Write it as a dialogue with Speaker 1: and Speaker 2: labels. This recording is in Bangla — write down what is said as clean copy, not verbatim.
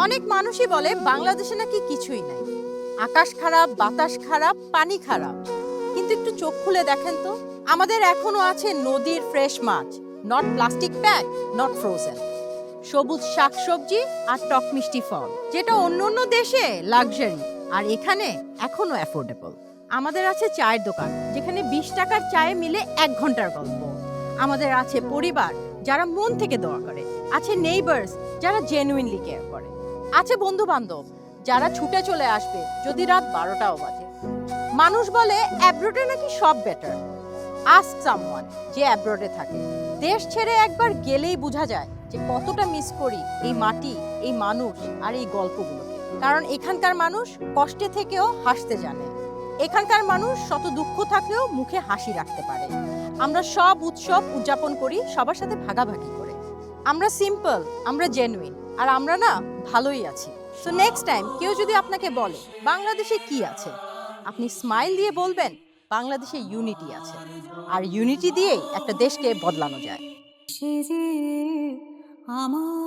Speaker 1: অনেক মানুষই বলে বাংলাদেশে নাকি কিছুই নাই, আকাশ খারাপ, বাতাস খারাপ, পানি খারাপ। কিন্তু একটু চোখ খুলে দেখেন তো, আমাদের এখনো আছে নদীর ফ্রেশ মাছ, not plastic pack, not frozen, সবুজ শাকসবজি আর টক মিষ্টি ফল, যেটা অন্য অন্য দেশে লাক্সারি আর এখানে এখনো অ্যাফোর্ডেবল। আমাদের আছে চায়ের দোকান, যেখানে 20 টাকার চায়ে মিলে 1 ঘন্টার গল্প। আমাদের আছে পরিবার, যারা মন থেকে দোয়া করে। আছে নেইবার্স, যারা জেনুইনলি কেয়ার করে। আছে বন্ধু বান্ধব, যারা ছুটে চলে আসবে যদি রাত 12টাও বাজে। মানুষ বলে অ্যাব্রোডে নাকি সব বেটার। আস্ক সামওয়ান যে অ্যাব্রোডে থাকে। দেশ ছেড়ে একবার গেলেই বোঝা যায় যে কতটা মিস করি এই মাটি, এই মানুষ আর এই গল্পগুলোকে। কারণ এখানকার মানুষ কষ্টে থেকেও হাসতে জানে। এখানকার মানুষ শত দুঃখ থাকলেও মুখে হাসি রাখতে পারে। আমরা সব উৎসব উদযাপন করি সবার সাথে ভাগাভাগি করে। আমরা সিম্পল, আমরা জেনুইন, আর আমরা না ভালোই আছি। সো নেক্সট টাইম কেউ যদি আপনাকে বলে বাংলাদেশে কি আছে, আপনি স্মাইল দিয়ে বলবেন বাংলাদেশে ইউনিটি আছে, আর ইউনিটি দিয়েই একটা দেশকে বদলানো যায়।
Speaker 2: সে যে আমার